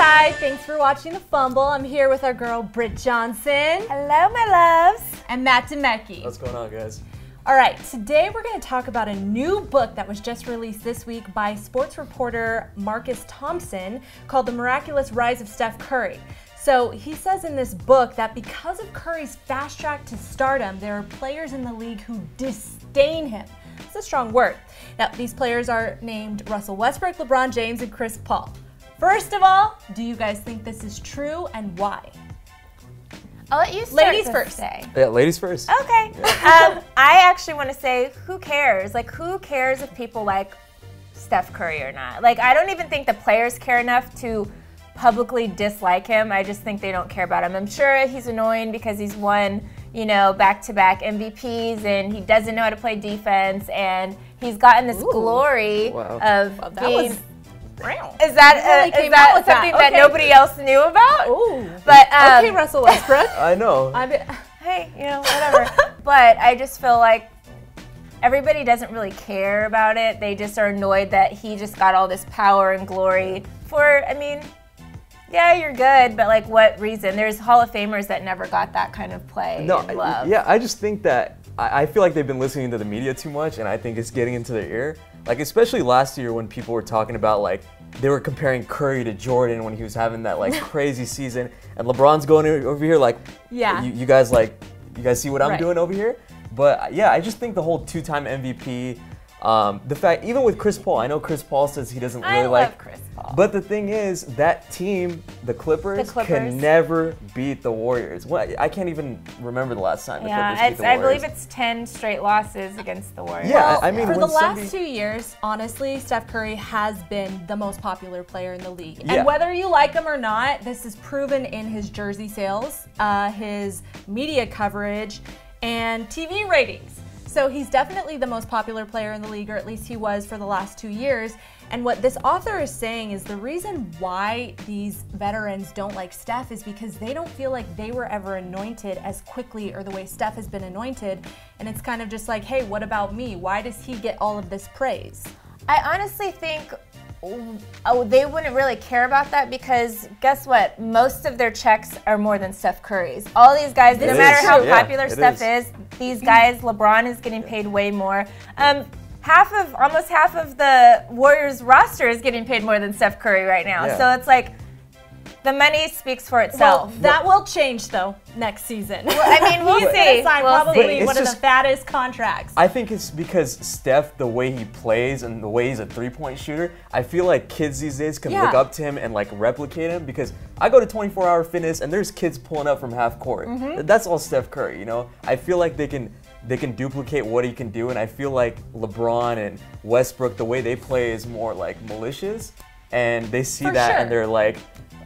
Hi, thanks for watching The Fumble. I'm here with our girl, Britt Johnson. Hello, my loves. And Matt Demecki. What's going on, guys? All right, today we're going to talk about a new book that was just released this week by sports reporter Marcus Thompson called The Miraculous Rise of Steph Curry. So he says in this book that because of Curry's fast track to stardom, there are players in the league who disdain him. It's a strong word. Now, these players are named Russell Westbrook, LeBron James, and Chris Paul. First of all, do you guys think this is true and why? I'll let you start. Ladies first. Yeah, ladies first. Okay. I actually want to say, who cares? Like, who cares if people like Steph Curry or not? Like, I don't even think the players care enough to publicly dislike him. I just think they don't care about him. I'm sure he's annoying because he's won, you know, back-to-back MVPs and he doesn't know how to play defense and he's gotten this glory of being. Is that something that nobody else knew about? Ooh. But okay, Russell Westbrook. I know. Hey, you know, whatever. But I just feel like everybody doesn't really care about it. They just are annoyed that he just got all this power and glory for, I mean, yeah, you're good, but like what reason? There's Hall of Famers that never got that kind of play and love. Yeah, I just think that I feel like they've been listening to the media too much, and I think it's getting into their ear. Like, especially last year when people were talking about, like, they were comparing Curry to Jordan when he was having that, like, crazy season, and LeBron's going over here like, yeah, you guys see what I'm doing over here? But yeah, I just think the whole two-time MVP, the fact, even with Chris Paul, I know Chris Paul says he doesn't really like. I love Chris Paul. But the thing is, that team, the Clippers, can never beat the Warriors. Well, I can't even remember the last time the Clippers beat the Warriors. I believe it's 10 straight losses against the Warriors. Yeah, well, I mean, for the last 2 years, honestly, Steph Curry has been the most popular player in the league. Yeah. And whether you like him or not, this is proven in his jersey sales, his media coverage, and TV ratings. So he's definitely the most popular player in the league, or at least he was for the last 2 years. And what this author is saying is the reason why these veterans don't like Steph is because they don't feel like they were ever anointed as quickly or the way Steph has been anointed. And it's kind of just like, hey, what about me? Why does he get all of this praise? I honestly think they wouldn't really care about that because guess what? Most of their checks are more than Steph Curry's. All these guys, no matter how popular Steph is, these guys, LeBron is getting paid way more. Almost half of the Warriors roster is getting paid more than Steph Curry right now. Yeah. So it's like the money speaks for itself. Well, that will change though next season. Well, I mean, we'll see. He's gonna sign probably one of the fattest contracts. I think it's because Steph, the way he plays and the way he's a three-point shooter, I feel like kids these days can look up to him and like replicate him because I go to 24 Hour Fitness and there's kids pulling up from half court. That's all Steph Curry, you know? I feel like they can duplicate what he can do, and I feel like LeBron and Westbrook, the way they play is more like malicious, and they see that and they're like,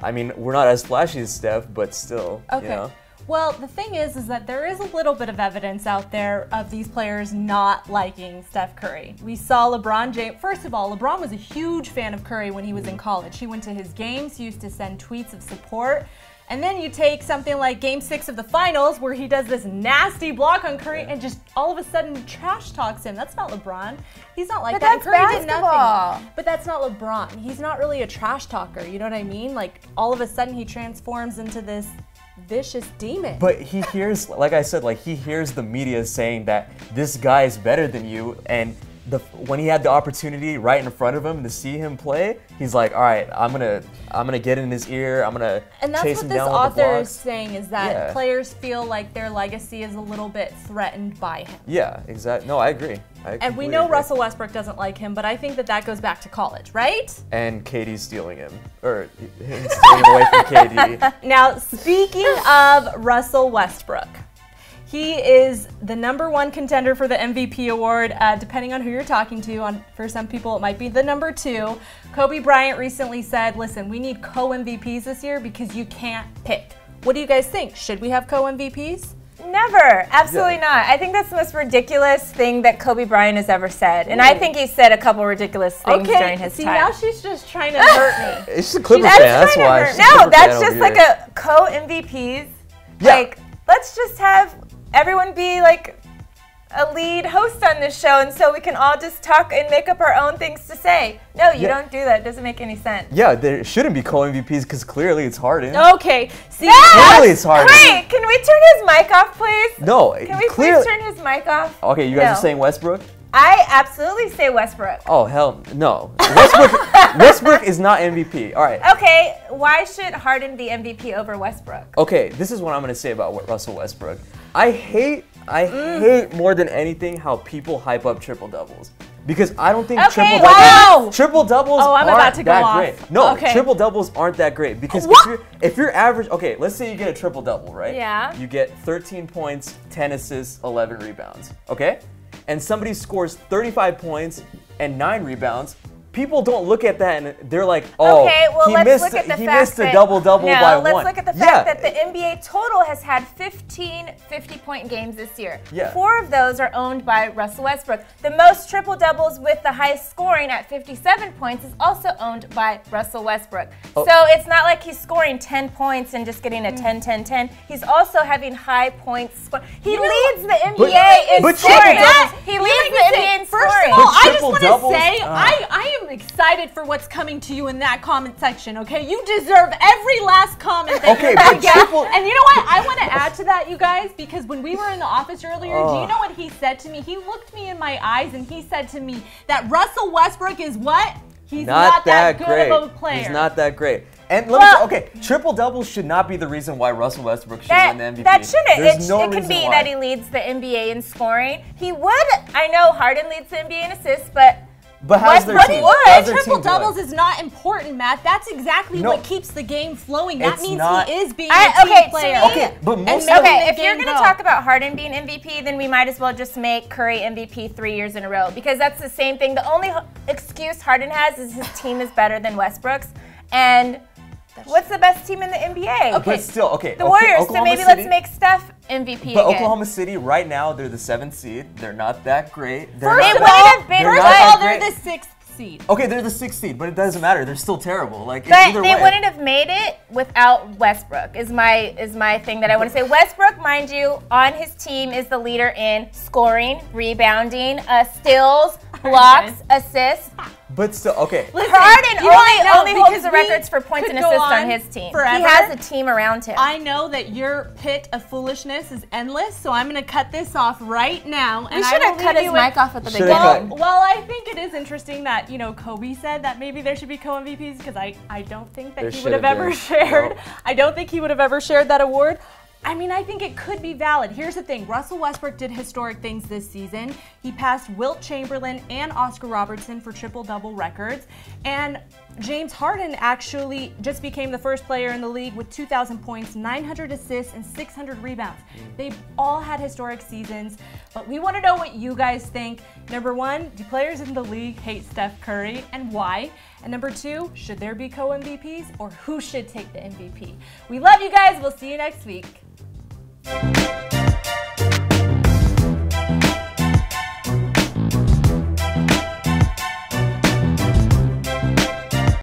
I mean, we're not as flashy as Steph, but still, you know? Well, the thing is that there is a little bit of evidence out there of these players not liking Steph Curry. We saw LeBron James. First of all, LeBron was a huge fan of Curry when he was in college. He went to his games, he used to send tweets of support. And then you take something like Game 6 of the Finals where he does this nasty block on Curry and just all of a sudden trash talks him. That's not LeBron. He's not like that. That's Curry basketball. did nothing. But that's not LeBron. He's not really a trash talker. You know what I mean? Like all of a sudden he transforms into this vicious demon. But he hears, like I said, like he hears the media saying that this guy is better than you, and when he had the opportunity right in front of him to see him play, he's like, all right, I'm gonna get in his ear, I'm gonna chase him down with the blocks. And that's what this author is saying, is that players feel like their legacy is a little bit threatened by him. Yeah, exactly. No, I agree. And we know Russell Westbrook doesn't like him, but I think that goes back to college, right? And KD's stealing him, or him stealing away from KD. Now, speaking of Russell Westbrook, he is the #1 contender for the MVP award, depending on who you're talking to. For some people, it might be the #2. Kobe Bryant recently said, listen, we need co-MVPs this year because you can't pick. What do you guys think? Should we have co-MVPs? Never. Absolutely not. I think that's the most ridiculous thing that Kobe Bryant has ever said. And I think he said a couple ridiculous things during his time. Now she's just trying to hurt me. It's just a Clipper fan, that's why. No, that's just like a co-MVPs. Yeah. Like, let's just have everyone be like a lead host on this show, and so we can all just talk and make up our own things to say. No, you don't do that. It doesn't make any sense. Yeah, there shouldn't be co-MVPs because clearly it's Harden. Okay. See, clearly it's Harden. Wait, can we turn his mic off, please? No, Can we please turn his mic off? Okay, you guys are saying Westbrook? I absolutely say Westbrook. Oh, hell no. Westbrook is not MVP. All right. Okay, why should Harden be MVP over Westbrook? Okay, this is what I'm going to say about Russell Westbrook. I hate more than anything how people hype up triple doubles. Because I don't think triple doubles aren't that great. No, triple doubles aren't that great. Because if you're average, okay, let's say you get a triple double, right? Yeah. You get 13 points, 10 assists, 11 rebounds. Okay? And somebody scores 35 points and 9 rebounds, people don't look at that and they're like, oh, he missed a double-double by 1. Let's look at the fact that the NBA total has had 15 50-point games this year. Yeah. 4 of those are owned by Russell Westbrook. The most triple-doubles with the highest scoring at 57 points is also owned by Russell Westbrook. So it's not like he's scoring 10 points and just getting a 10-10-10. He's also having high points scored. He leads the NBA in scoring. He leads the NBA in scoring. First of all, I just want to say, I am excited for what's coming to you in that comment section, okay? You deserve every last comment that you're going to get. And you know what? I want to add to that, you guys, because when we were in the office earlier, do you know what he said to me? He looked me in my eyes and he said to me that Russell Westbrook is what? He's not that good of a player. He's not that great. And let me say, triple doubles should not be the reason why Russell Westbrook should win the MVP. That shouldn't. There's no it can be that he leads the NBA in scoring. He would. I know Harden leads the NBA in assists, but how's their team? Triple doubles is not important, Matt. That's exactly what keeps the game flowing. That means he is being a team player. But if you're going to talk about Harden being MVP, then we might as well just make Curry MVP 3 years in a row because that's the same thing. The only excuse Harden has is his team is better than Westbrook's, and what's the best team in the NBA? But still, the Warriors. So maybe let's make Steph MVP again. Oklahoma City, right now, they're the 7th seed. They're not that great. First of all, they're the 6th seed. Okay, they're the 6th seed, but it doesn't matter. They're still terrible. Like, but they wouldn't have made it without Westbrook. Is my thing that I want to say. Westbrook, mind you, on his team is the leader in scoring, rebounding, steals, blocks, assists. But still, Harden only holds the records for points and assists on his team. Forever. He has a team around him. I know that your pit of foolishness is endless, so I'm going to cut this off right now. We should have cut his mic off at the beginning. Well, I think it is interesting that, Kobe said that maybe there should be co-MVPs because I don't think that he would have ever shared. No. I don't think he would have ever shared that award. I mean, I think it could be valid. Here's the thing. Russell Westbrook did historic things this season. He passed Wilt Chamberlain and Oscar Robertson for triple-double records. And James Harden actually just became the first player in the league with 2,000 points, 900 assists, and 600 rebounds. They've all had historic seasons, but we want to know what you guys think. Number 1, do players in the league hate Steph Curry, and why? And number 2, should there be co-MVPs, or who should take the MVP? We love you guys. We'll see you next week.